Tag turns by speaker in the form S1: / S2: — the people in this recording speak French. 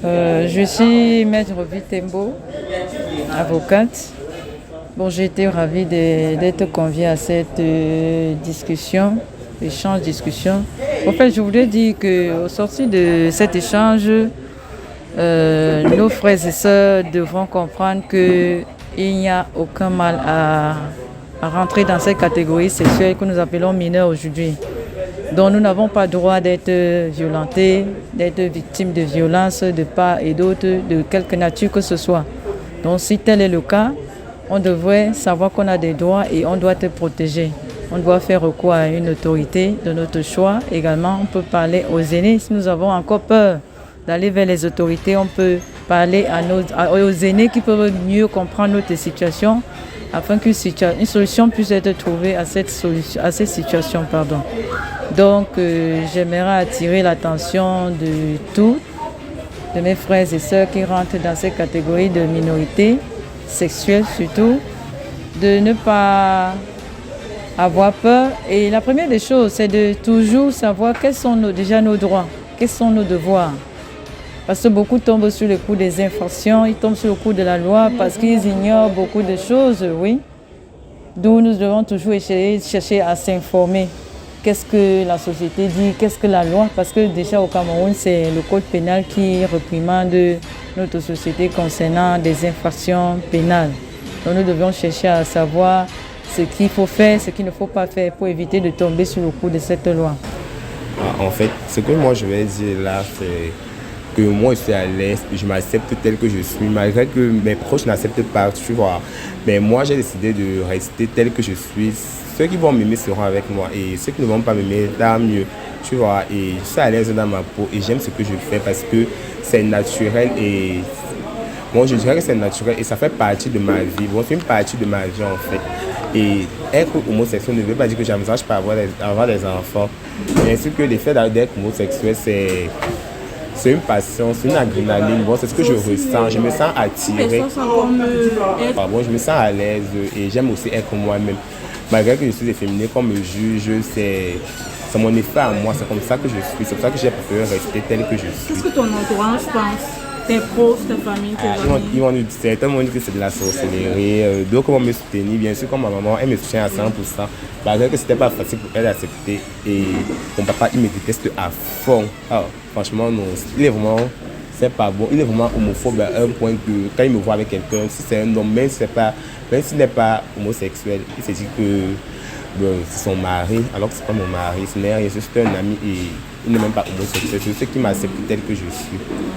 S1: Je suis Maître Vitembo, avocate. Bon, j'ai été ravie d'être conviée à cette discussion. En fait, je voulais dire qu'au sorti de cet échange, nos frères et sœurs devront comprendre qu'il n'y a aucun mal à rentrer dans cette catégorie sexuelle que nous appelons mineurs aujourd'hui. Donc nous n'avons pas droit d'être violentés, d'être victimes de violences de part et d'autre, de quelque nature que ce soit. Donc si tel est le cas, on devrait savoir qu'on a des droits et on doit être protégé. On doit faire recours à une autorité de notre choix. Également, on peut parler aux aînés. Si nous avons encore peur d'aller vers les autorités, on peut parler aux aînés qui peuvent mieux comprendre notre situation afin qu'une solution puisse être trouvée à cette situation. Donc, j'aimerais attirer l'attention de tous, de mes frères et sœurs qui rentrent dans cette catégorie de minorités sexuelles surtout, de ne pas avoir peur. Et la première des choses, c'est de toujours savoir quels sont déjà nos droits, quels sont nos devoirs. Parce que beaucoup tombent sur le coup des infractions, ils tombent sur le coup de la loi parce qu'ils ignorent beaucoup de choses, oui. D'où nous devons toujours chercher à s'informer. Qu'est-ce que la société dit, qu'est-ce que la loi? Parce que déjà au Cameroun, c'est le code pénal qui réprimande notre société concernant des infractions pénales. Donc nous devons chercher à savoir ce qu'il faut faire, ce qu'il ne faut pas faire pour éviter de tomber sur le coup de cette loi.
S2: En fait, ce que moi je vais dire là, c'est que moi je suis à l'aise, je m'accepte tel que je suis, malgré que mes proches n'acceptent pas, tu vois. Mais moi j'ai décidé de rester tel que je suis. Ceux qui vont m'aimer seront avec moi et ceux qui ne vont pas m'aimer, tant mieux, tu vois. Et je suis à l'aise dans ma peau et j'aime ce que je fais parce que c'est naturel et moi je dirais que c'est naturel et ça fait partie de ma vie. Bon, c'est une partie de ma vie en fait. Et être homosexuel ne veut pas dire que j'envisage pas avoir des enfants. Bien sûr que l'effet d'être homosexuel, c'est une passion, c'est une adrénaline. Bon, c'est ce que je ressens. Je me sens attiré. Bon, je me sens à l'aise et j'aime aussi être moi-même. Malgré que je suis efféminé, qu'on me juge, c'est mon effet à moi. C'est comme ça que je suis. C'est pour ça que j'ai préféré rester tel que je suis.
S3: Qu'est-ce que ton entourage pense? Tes proches, ta famille, tes amis?
S2: Ils vont nous dire, certains m'ont dit que c'est de la sorcellerie. D'autres vont me soutenir. Bien sûr, comme ma maman, elle me soutient à 100%. Malgré que c'était pas facile pour elle d'accepter. Et mon papa, il me déteste à fond. Alors, franchement, non. Il est vraiment, c'est pas bon. Il est vraiment homophobe à un point que quand il me voit avec quelqu'un, si c'est un homme, même s'il n'est pas homosexuel, il se dit que bon, c'est son mari, alors que c'est pas mon mari, ce n'est rien, c'est juste un ami et il n'est même pas homosexuel. C'est ce qui m'accepte tel que je suis.